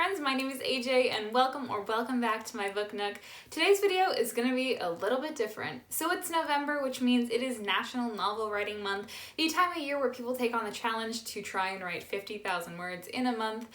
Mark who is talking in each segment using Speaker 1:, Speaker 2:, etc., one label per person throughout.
Speaker 1: friends, my name is AJ and welcome back to my book nook. Today's video is going to be a little bit different. So it's November, which means it is National Novel Writing Month, the time of year where people take on the challenge to try and write 50,000 words in a month.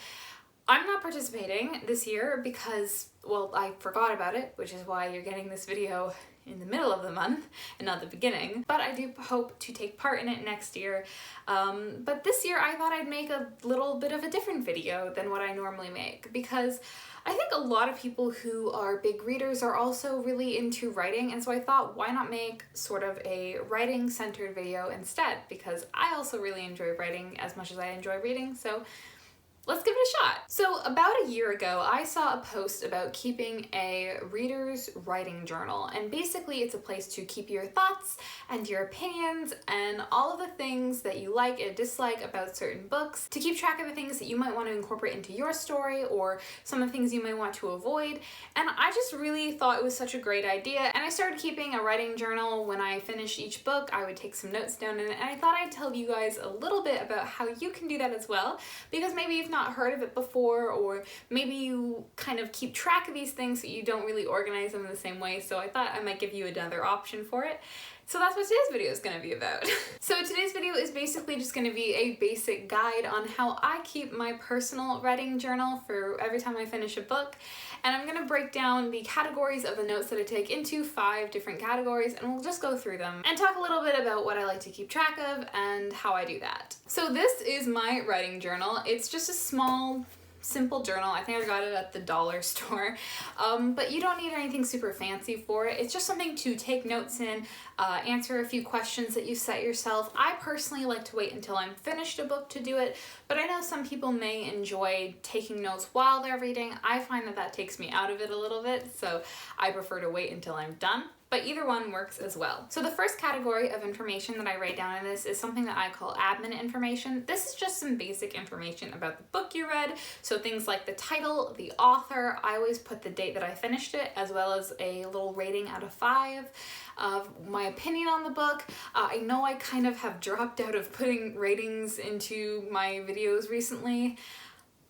Speaker 1: I'm not participating this year because, well, I forgot about it, which is why you're getting this video in the middle of the month and not the beginning, but I do hope to take part in it next year. But this year I thought I'd make a little bit of a different video than what I normally make, because I think a lot of people who are big readers are also really into writing, and so I thought, why not make sort of a writing centered video instead, because I also really enjoy writing as much as I enjoy reading, so let's give it a shot. So about a year ago, I saw a post about keeping a reader's writing journal, and basically it's a place to keep your thoughts and your opinions and all of the things that you like and dislike about certain books, to keep track of the things that you might want to incorporate into your story or some of the things you might want to avoid. And I just really thought it was such a great idea, and I started keeping a writing journal. When I finished each book, I would take some notes down in it, and I thought I'd tell you guys a little bit about how you can do that as well, because maybe you've not heard of it before, or maybe you kind of keep track of these things but you don't really organize them in the same way, so I thought I might give you another option for it. So that's what today's video is going to be about. So today's video is basically just going to be a basic guide on how I keep my personal writing journal for every time I finish a book, and I'm going to break down the categories of the notes that I take into 5 different categories, and we'll just go through them and talk a little bit about what I like to keep track of and how I do that. So this is my writing journal. It's just a small, simple journal. I think I got it at the dollar store, but you don't need anything super fancy for it. It's just something to take notes in, answer a few questions that you set yourself. I personally like to wait until I'm finished a book to do it, but I know some people may enjoy taking notes while they're reading. I find that that takes me out of it a little bit, so I prefer to wait until I'm done. But either one works as well. So the first category of information that I write down in this is something that I call admin information. This is just some basic information about the book you read. So things like the title, the author. I always put the date that I finished it, as well as a little rating out of 5 of my opinion on the book. I know I kind of have dropped out of putting ratings into my videos recently.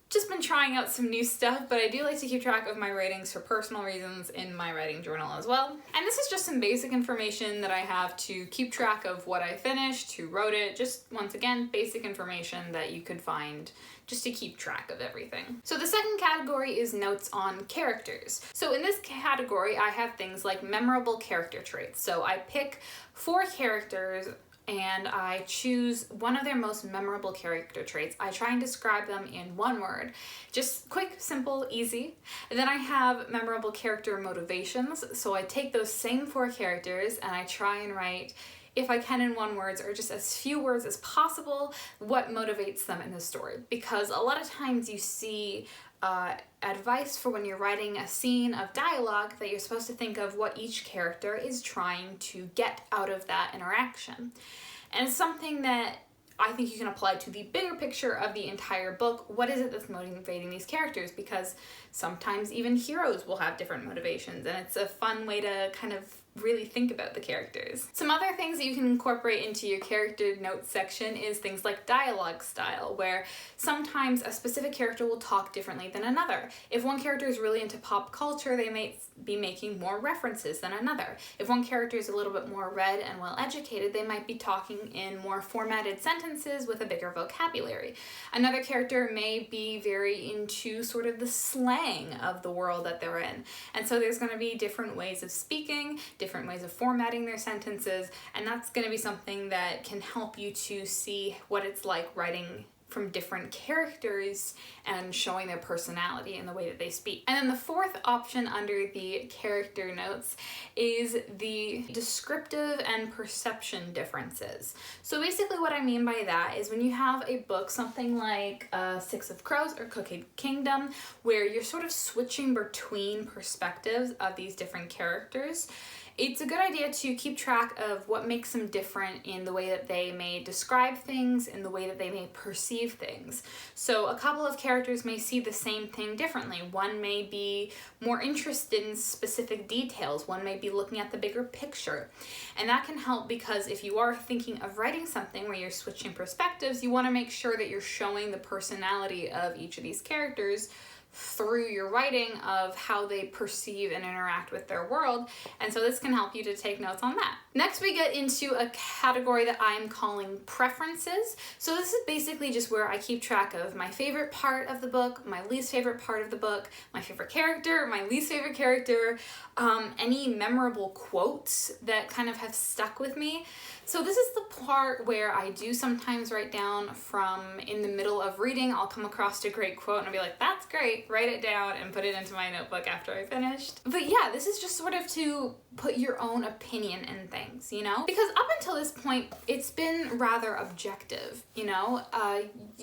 Speaker 1: Just been trying out some new stuff, but I do like to keep track of my ratings for personal reasons in my writing journal as well. And this is just some basic information that I have to keep track of what I finished, who wrote it, just once again, basic information that you could find just to keep track of everything. So the second category is notes on characters. So in this category, I have things like memorable character traits. So I pick 4 characters and I choose one of their most memorable character traits. I try and describe them in one word. Just quick, simple, easy. And then I have memorable character motivations. So I take those same 4 characters and I try and write, if I can in one word, or just as few words as possible, what motivates them in the story. Because a lot of times you see advice for when you're writing a scene of dialogue that you're supposed to think of what each character is trying to get out of that interaction. And it's something that I think you can apply to the bigger picture of the entire book. What is it that's motivating these characters? Because sometimes even heroes will have different motivations, and it's a fun way to kind of really think about the characters. Some other things that you can incorporate into your character notes section is things like dialogue style, where sometimes a specific character will talk differently than another. If one character is really into pop culture, they may be making more references than another. If one character is a little bit more read and well educated, they might be talking in more formatted sentences with a bigger vocabulary. Another character may be very into sort of the slang of the world that they're in. And so there's going to be different ways of speaking, different ways of formatting their sentences, and that's going to be something that can help you to see what it's like writing from different characters and showing their personality in the way that they speak. And then the fourth option under the character notes is the descriptive and perception differences. So basically what I mean by that is when you have a book, something like Six of Crows or Cookie Kingdom, where you're sort of switching between perspectives of these different characters, it's a good idea to keep track of what makes them different in the way that they may describe things, in the way that they may perceive things. So a couple of characters may see the same thing differently. One may be more interested in specific details. One may be looking at the bigger picture. And that can help because if you are thinking of writing something where you're switching perspectives, you want to make sure that you're showing the personality of each of these characters through your writing of how they perceive and interact with their world. And so this can help you to take notes on that. Next, we get into a category that I'm calling preferences. So this is basically just where I keep track of my favorite part of the book, my least favorite part of the book, my favorite character, my least favorite character, any memorable quotes that kind of have stuck with me. So this is the part where I do sometimes write down from in the middle of reading. I'll come across a great quote and I'll be like, that's great, write it down and put it into my notebook after I finished. But yeah, this is just sort of to put your own opinion in things, you know? Because up until this point, it's been rather objective, you know?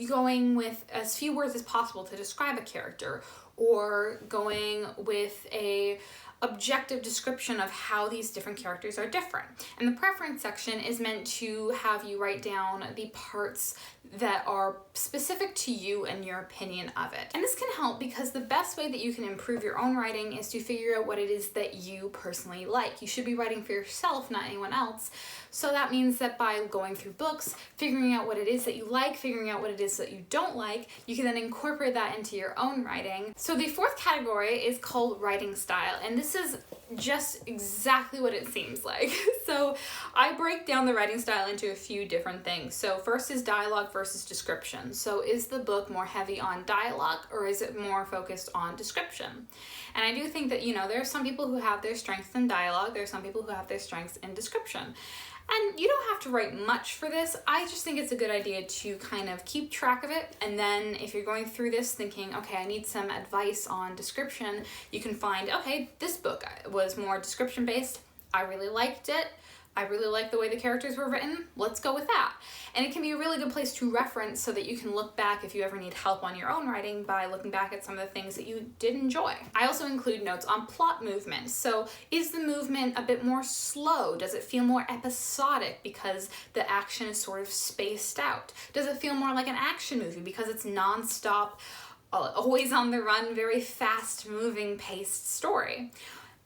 Speaker 1: Going with as few words as possible to describe a character, or going with a objective description of how these different characters are different. And the preference section is meant to have you write down the parts that are specific to you and your opinion of it. And this can help because the best way that you can improve your own writing is to figure out what it is that you personally like. You should be writing for yourself, not anyone else. So that means that by going through books, figuring out what it is that you like, figuring out what it is that you don't like, you can then incorporate that into your own writing. So the fourth category is called writing style, and this is just exactly what it seems like. So I break down the writing style into a few different things. So first is dialogue versus description. So is the book more heavy on dialogue or is it more focused on description? And I do think that, you know, there are some people who have their strengths in dialogue, there are some people who have their strengths in description. And you don't have to write much for this. I just think it's a good idea to kind of keep track of it. And then if you're going through this thinking, okay, I need some advice on description, you can find, okay, this book was more description based. I really liked it. I really like the way the characters were written. Let's go with that. And it can be a really good place to reference so that you can look back if you ever need help on your own writing by looking back at some of the things that you did enjoy. I also include notes on plot movement. So is the movement a bit more slow? Does it feel more episodic because the action is sort of spaced out? Does it feel more like an action movie because it's nonstop, always on the run, very fast moving paced story?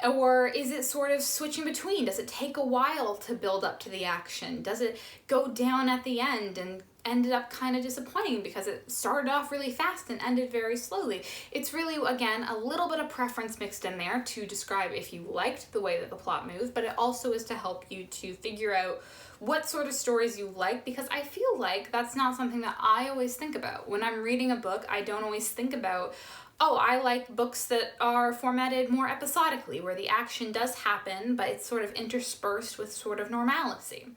Speaker 1: Or is it sort of switching between? Does it take a while to build up to the action? Does it go down at the end and ended up kind of disappointing because it started off really fast and ended very slowly? It's really, again, a little bit of preference mixed in there to describe if you liked the way that the plot moved, but it also is to help you to figure out what sort of stories you like, because I feel like that's not something that I always think about. When I'm reading a book, I don't always think about, oh, I like books that are formatted more episodically, where the action does happen, but it's sort of interspersed with sort of normalcy.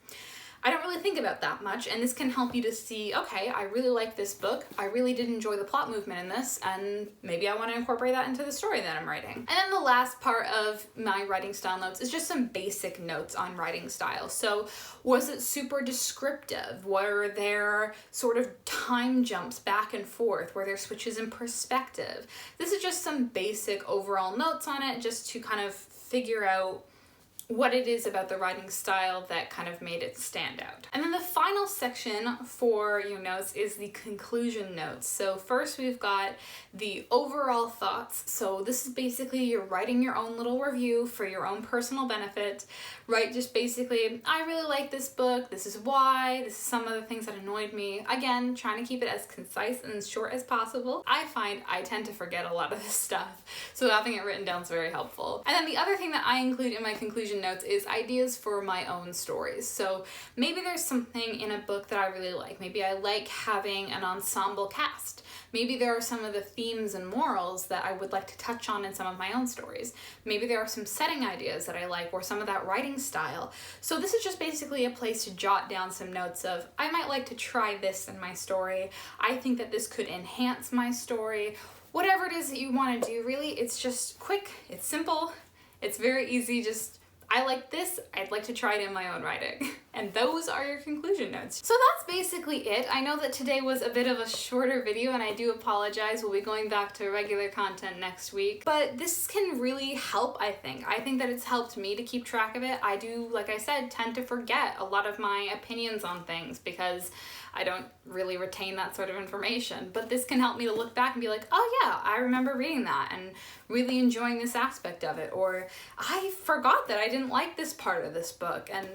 Speaker 1: I don't really think about that much, and this can help you to see, okay, I really like this book, I really did enjoy the plot movement in this, and maybe I want to incorporate that into the story that I'm writing. And then the last part of my writing style notes is just some basic notes on writing style. So was it super descriptive? Were there sort of time jumps back and forth? Were there switches in perspective? This is just some basic overall notes on it, just to kind of figure out what it is about the writing style that kind of made it stand out. And then the final section for your notes is the conclusion notes. So first we've got the overall thoughts. So this is basically you're writing your own little review for your own personal benefit, right? Just basically, I really like this book, this is why, this is some of the things that annoyed me. Again, trying to keep it as concise and as short as possible. I find I tend to forget a lot of this stuff, so having it written down is very helpful. And then the other thing that I include in my conclusion notes is ideas for my own stories. So maybe there's something in a book that I really like. Maybe I like having an ensemble cast. Maybe there are some of the themes and morals that I would like to touch on in some of my own stories. Maybe there are some setting ideas that I like, or some of that writing style. So this is just basically a place to jot down some notes of, I might like to try this in my story. I think that this could enhance my story. Whatever it is that you want to do, really, it's just quick, it's simple, it's very easy. Just, I like this, I'd like to try it in my own writing. And those are your conclusion notes. So that's basically it. I know that today was a bit of a shorter video, and I do apologize. We'll be going back to regular content next week. But this can really help, I think. I think that it's helped me to keep track of it. I do, like I said, tend to forget a lot of my opinions on things because I don't really retain that sort of information. But this can help me to look back and be like, oh yeah, I remember reading that and really enjoying this aspect of it. Or I forgot that I didn't like this part of this book, and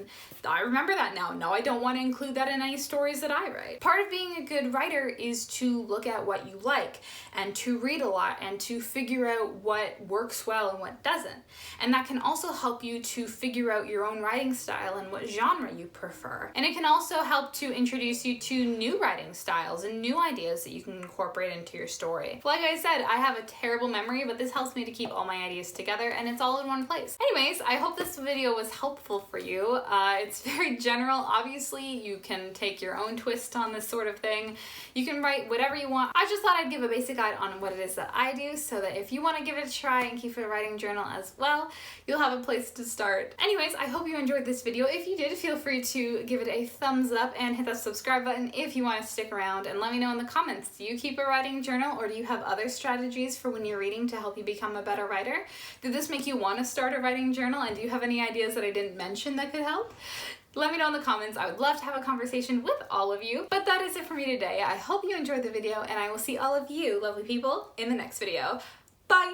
Speaker 1: I remember remember that now. No, I don't want to include that in any stories that I write. Part of being a good writer is to look at what you like and to read a lot and to figure out what works well and what doesn't. And that can also help you to figure out your own writing style and what genre you prefer. And it can also help to introduce you to new writing styles and new ideas that you can incorporate into your story. Like I said, I have a terrible memory, but this helps me to keep all my ideas together and it's all in one place. Anyways, I hope this video was helpful for you. It's very general. Obviously, you can take your own twist on this sort of thing. You can write whatever you want. I just thought I'd give a basic guide on what it is that I do so that if you want to give it a try and keep a writing journal as well, you'll have a place to start. Anyways, I hope you enjoyed this video. If you did, feel free to give it a thumbs up and hit that subscribe button if you want to stick around, and let me know in the comments, do you keep a writing journal or do you have other strategies for when you're reading to help you become a better writer? Did this make you want to start a writing journal, and do you have any ideas that I didn't mention that could help? Let me know in the comments. I would love to have a conversation with all of you. But that is it for me today. I hope you enjoyed the video, and I will see all of you lovely people in the next video. Bye!